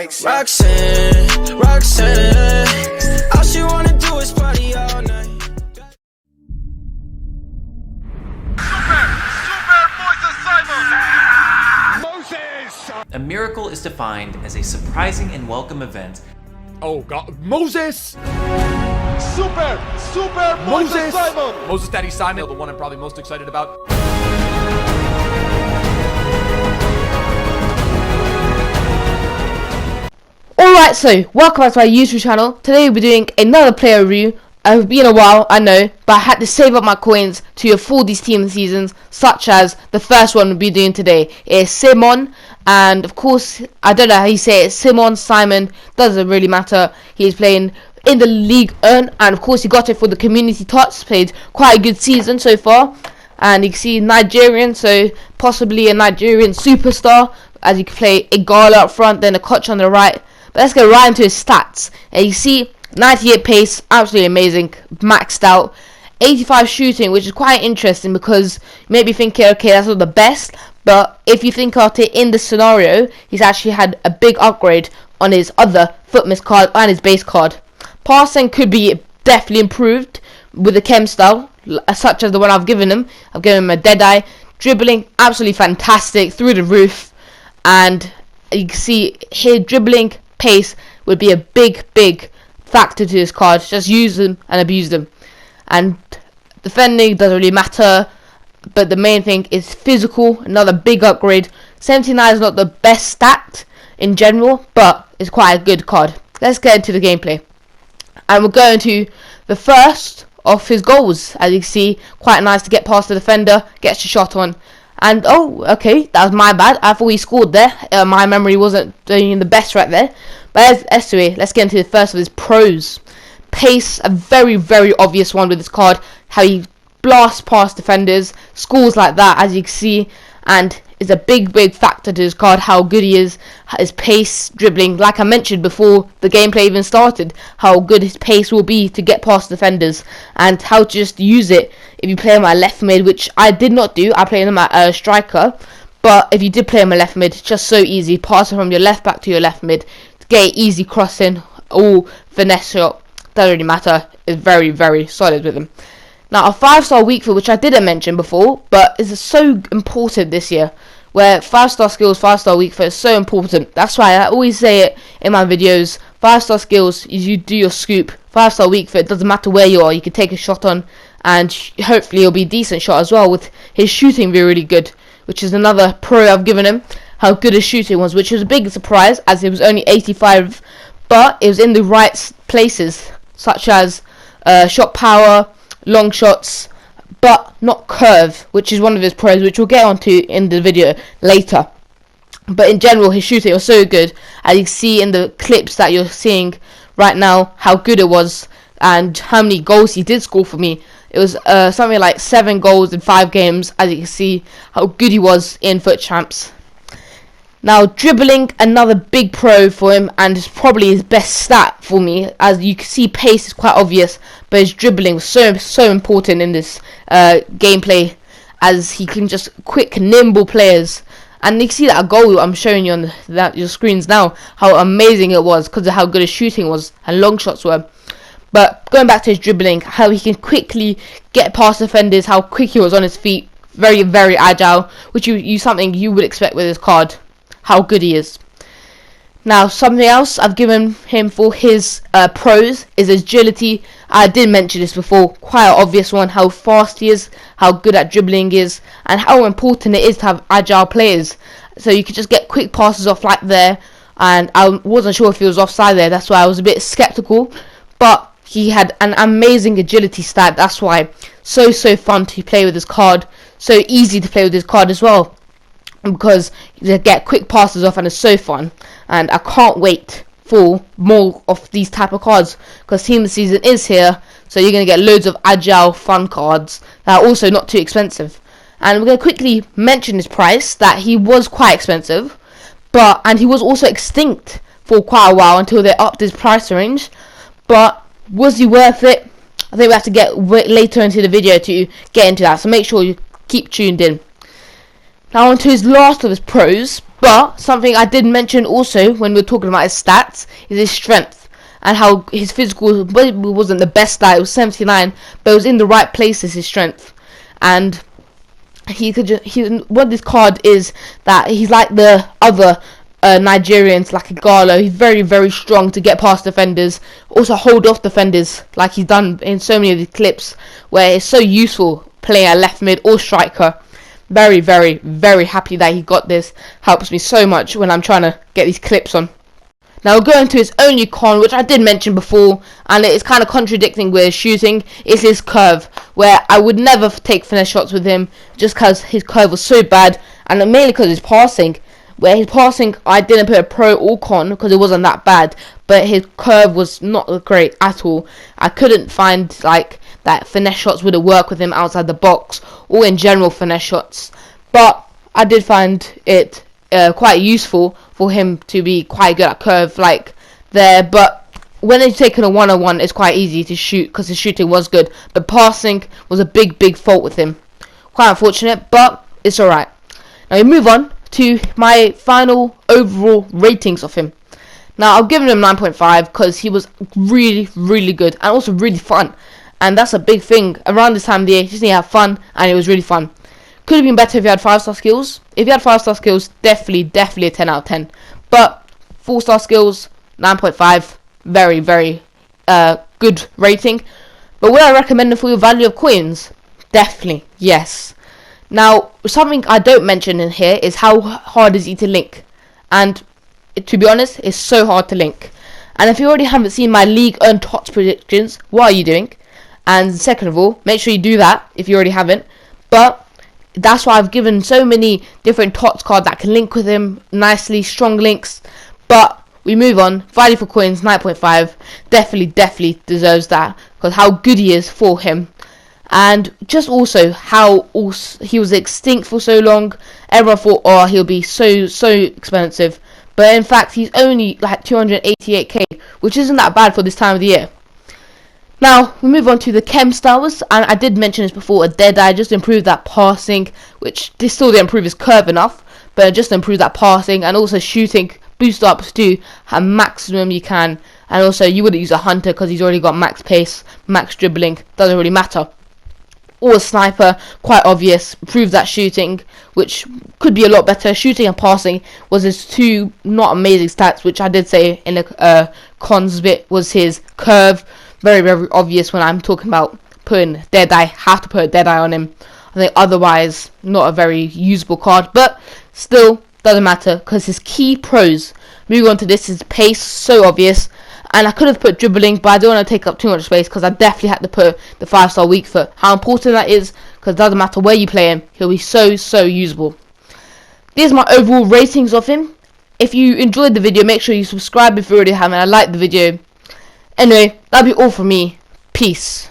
likes Roxanne, Roxanne. All she wanna do is party all night. A miracle is defined as a surprising and welcome event. Oh God, Moses! Super Moses Simon! Moses Daddy Simon, the one I'm probably most excited about. Alright, so welcome back to my YouTube channel. Today we'll be doing another player review. It's been a while, I know, but I had to save up my coins to afford these team seasons, such as the first one we'll be doing today is Simon. And of course, I don't know how you say it, Simon, doesn't really matter. He's playing in the League and of course he got it for the community TOTS, played quite a good season so far. And you can see Nigerian, so possibly a Nigerian superstar, as you can play Igala up front, then a Koch on the right. But let's get right into his stats. And you see 98 pace, absolutely amazing, maxed out. 85 shooting, which is quite interesting because you may be thinking, okay, that's not the best, but if you think about it in the scenario, he's actually had a big upgrade on his other Footmiss card and his base card. Passing could be definitely improved with the chem style, such as the one I've given him. I've given him a Deadeye. Dribbling, absolutely fantastic, through the roof. And you can see here, dribbling pace would be a big factor to his card. Just use them and abuse them. And defending doesn't really matter, but the main thing is physical, another big upgrade. 79 is not the best stat in general, but it's quite a good card. Let's get into the gameplay. And we'll go into the first of his goals. As you can see, quite nice to get past the defender, gets the shot on. And oh, okay, that was my bad. I thought he scored there. My memory wasn't doing the best right there. But anyway, let's get into the first of his pros. Pace, a very obvious one with this card. How he blasts past defenders, scores like that, as you can see, and is a big factor to his card. How good he is, his pace, dribbling, like I mentioned before the gameplay even started, how good his pace will be to get past defenders, and how to just use it if you play him at left mid, which I did not do. I played him at striker, but if you did play him at left mid, it's just so easy, passing from your left back to your left mid, to get easy crossing, all finesse shot, doesn't really matter. It's very solid with him. Now, a 5-star weak foot, which I didn't mention before, but is so important this year, where 5-star skills, 5-star weak foot is so important. That's why I always say it in my videos. 5-star skills is you do your scoop. 5-star weak foot, it doesn't matter where you are, you can take a shot on, and hopefully it'll be a decent shot as well, with his shooting being really good, which is another pro I've given him, how good his shooting was, which was a big surprise, as it was only 85, but it was in the right places, such as shot power, long shots, but not curve, which is one of his pros, which we'll get onto in the video later. But in general, his shooting was so good, as you can see in the clips that you're seeing right now, how good it was and how many goals he did score for me. It was something like 7 goals in 5 games, as you can see how good he was in Foot Champs. Now, dribbling, another big pro for him, and it's probably his best stat for me. As you can see, pace is quite obvious, but his dribbling was so important in this gameplay, as he can just quick, nimble players. And you can see that goal I'm showing you on your screens now, how amazing it was because of how good his shooting was and long shots were. But going back to his dribbling, how he can quickly get past defenders, how quick he was on his feet, very agile, which you something you would expect with his card. How good he is. Now, something else I've given him for his pros is agility. I did mention this before, quite an obvious one, how fast he is, how good at dribbling he is, and how important it is to have agile players. So you could just get quick passes off like there, and I wasn't sure if he was offside there, that's why I was a bit skeptical, but he had an amazing agility stat. That's why so fun to play with his card, so easy to play with his card as well, because you get quick passes off and it's so fun. And I can't wait for more of these type of cards, because Team of the Season is here, so you're going to get loads of agile fun cards that are also not too expensive. And we're going to quickly mention his price, that he was quite expensive, and he was also extinct for quite a while until they upped his price range. But was he worth it? I think we have to get later into the video to get into that, so make sure you keep tuned in. Now on to his last of his pros, But something I did mention also when we were talking about his stats is his strength, and how his physical wasn't the best stat. It was 79, but it was in the right places, his strength. And what this card is, that he's like the other Nigerians, like Igalo. He's very, very strong to get past defenders, also hold off defenders, like he's done in so many of the clips, where it's so useful playing at left mid or striker. Very, very, very happy that he got this. Helps me so much when I'm trying to get these clips on. Now going to his only con, which I did mention before, and it is kind of contradicting with his shooting, is his curve, where I would never take finesse shots with him just because his curve was so bad, and mainly because his passing. Where his passing, I didn't put a pro or con because it wasn't that bad, but his curve was not great at all. I couldn't find like that finesse shots would work with him outside the box or in general finesse shots, but I did find it quite useful for him to be quite good at curve like there. But when he's taking a 1-on-1, it's quite easy to shoot because his shooting was good, but passing was a big fault with him. Quite unfortunate, but it's alright. Now we move on to my final overall ratings of him. Now I've given him 9.5 because he was really good and also really fun, and that's a big thing around this time of the year. You just need to have fun, and it was really fun. Could have been better if you had 5-star skills. If you had 5-star skills, definitely a 10 out of 10. But 4-star skills, 9.5, very good rating. But would I recommend him for your value of coins? Definitely yes. Now, something I don't mention in here is how hard is he to link. And to be honest, it's so hard to link. And if you already haven't seen my league earned TOTS predictions, what are you doing? And second of all, make sure you do that if you already haven't. But that's why I've given so many different TOTS cards that can link with him nicely, strong links. But we move on. Value for coins, 9.5. Definitely deserves that because how good he is for him. And just also how he was extinct for so long. Everyone thought, oh, he'll be so expensive, but in fact he's only like 288k, which isn't that bad for this time of the year. Now we move on to the chem styles, and I did mention this before, a Deadeye just improved that passing, which they still didn't improve his curve enough, but just improved that passing, and also shooting boost up to a maximum you can. And also you wouldn't use a hunter because he's already got max pace, max dribbling, doesn't really matter. Or a sniper, quite obvious, proves that shooting, which could be a lot better. Shooting and passing was his two not amazing stats, which I did say in the cons bit was his curve. Very obvious when I'm talking about putting Deadeye. Have to put a Deadeye on him. I think otherwise not a very usable card, but still doesn't matter because his key pros. Moving on to this is pace, so obvious. And I could have put dribbling, but I don't want to take up too much space because I definitely had to put the 5-star weak foot. How important that is, because it doesn't matter where you play him, he'll be so usable. These are my overall ratings of him. If you enjoyed the video, make sure you subscribe if you already haven't. I liked the video. Anyway, that'll be all from me. Peace.